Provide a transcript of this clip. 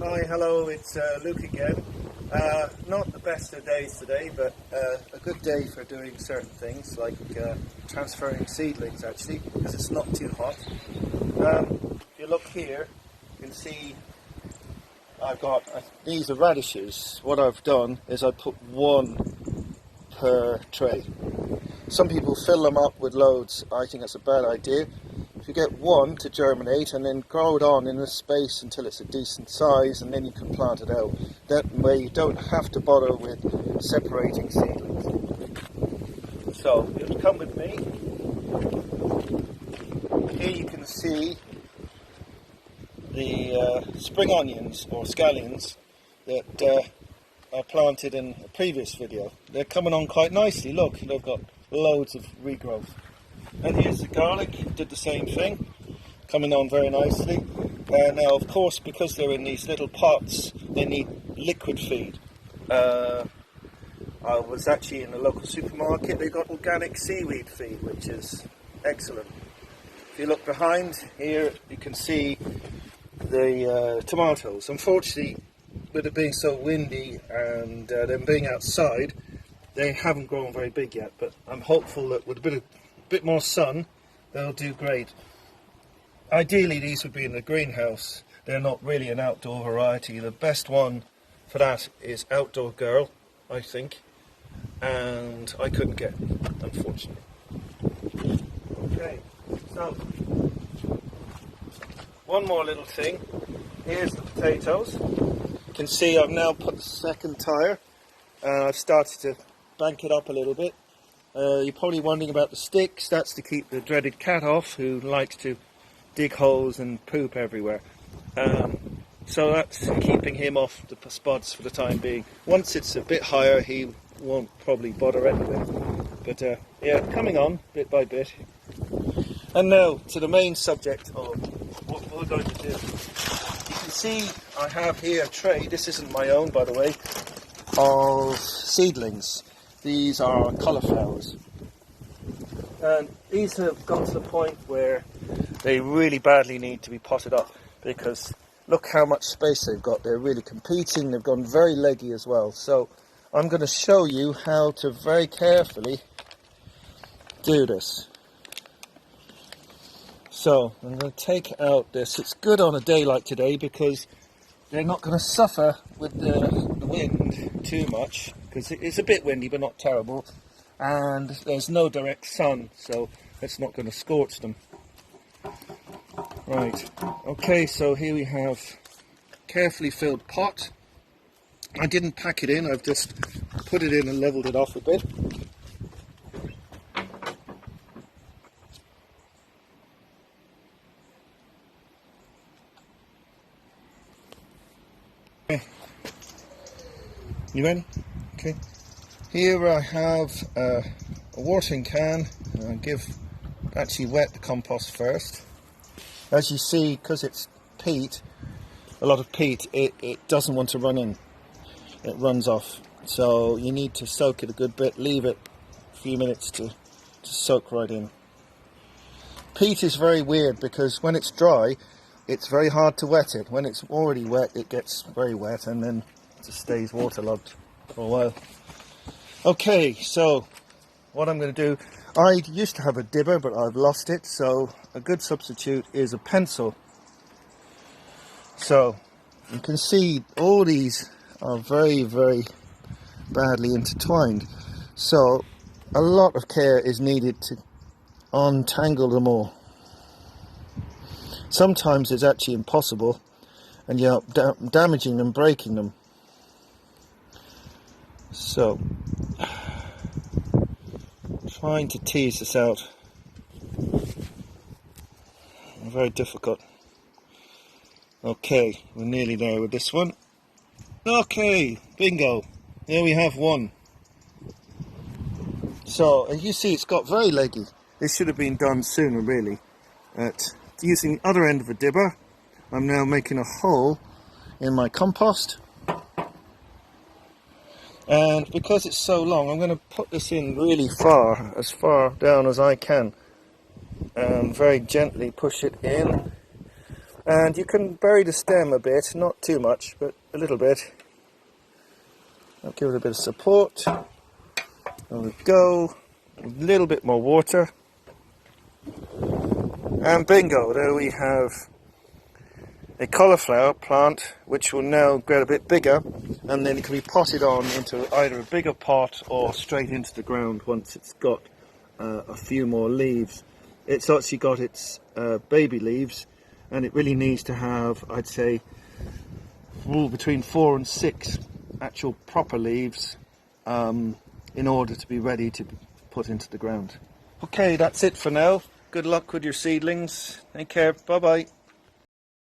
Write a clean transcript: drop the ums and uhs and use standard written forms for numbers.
Hi, hello, it's Luke again. Not the best of days today, but a good day for doing certain things, like transferring seedlings actually, because it's not too hot. If you look here, you can see I've got, these are radishes. What I've done is I put one per tray. Some people fill them up with loads. I think that's a bad idea. If you get one to germinate and then grow it on in a space until it's a decent size, and then you can plant it out. That way you don't have to bother with separating seedlings. So you'll come with me. Here you can see the spring onions or scallions that I planted in a previous video. They're coming on quite nicely. Look, they've got loads of regrowth. And here's the garlic, did the same thing, coming on very nicely. Now of course, because they're in these little pots, they need liquid feed. I was actually in a local supermarket, they got organic seaweed feed, which is excellent. If you look behind here, you can see the tomatoes. Unfortunately, with it being so windy and them being outside, they haven't grown very big yet, but I'm hopeful that with a bit more sun, they'll do great. Ideally, these would be in the greenhouse. They're not really an outdoor variety. The best one for that is Outdoor Girl, I think, and I couldn't get it, unfortunately. Okay, so one more little thing. Here's the potatoes. You can see I've now put the second tire, and I've started to bank it up a little bit. You're probably wondering about the sticks. That's to keep the dreaded cat off, who likes to dig holes and poop everywhere. So that's keeping him off the spots for the time being. Once it's a bit higher, he won't probably bother anyway. But yeah, coming on bit by bit. And now to the main subject of what we're going to do. You can see I have here a tray, this isn't my own by the way, of seedlings. These are cauliflowers, and these have got to the point where they really badly need to be potted up, because look how much space they've got. They're really competing. They've gone very leggy as well. So I'm going to show you how to very carefully do this. So I'm going to take out this. It's good on a day like today because they're not going to suffer with the wind too much, because it's a bit windy but not terrible, and there's no direct sun, so it's not going to scorch them. Right, okay, so here we have carefully filled pot. I didn't pack it in, I've just put it in and leveled it off a bit. You ready? Okay. Here I have a watering can. I'll actually wet the compost first. As you see, because it's peat, a lot of peat, it doesn't want to run in. It runs off. So you need to soak it a good bit, leave it a few minutes to soak right in. Peat is very weird because when it's dry, it's very hard to wet it. When it's already wet, it gets very wet and then just stays waterlogged for a while. Okay, so what I'm going to do, I used to have a dibber but I've lost it, so a good substitute is a pencil. So you can see all these are very, very badly intertwined, so a lot of care is needed to untangle them all. Sometimes it's actually impossible and you're damaging them, breaking them. So, trying to tease this out, very difficult. Okay, we're nearly there with this one. Okay, bingo, there we have one. So, as you see, it's got very leggy. This should have been done sooner really. Using the other end of a dibber, I'm now making a hole in my compost. And because it's so long, I'm going to put this in really far, as far down as I can, and very gently push it in. And you can bury the stem a bit, not too much, but a little bit. I'll give it a bit of support. There we go. A little bit more water. And bingo, there we have a cauliflower plant which will now get a bit bigger, and then it can be potted on into either a bigger pot or straight into the ground once it's got a few more leaves. It's actually got its baby leaves, and it really needs to have, I'd say, between 4 and 6 actual proper leaves in order to be ready to put into the ground. Okay, that's it for now. Good luck with your seedlings. Take care. Bye bye.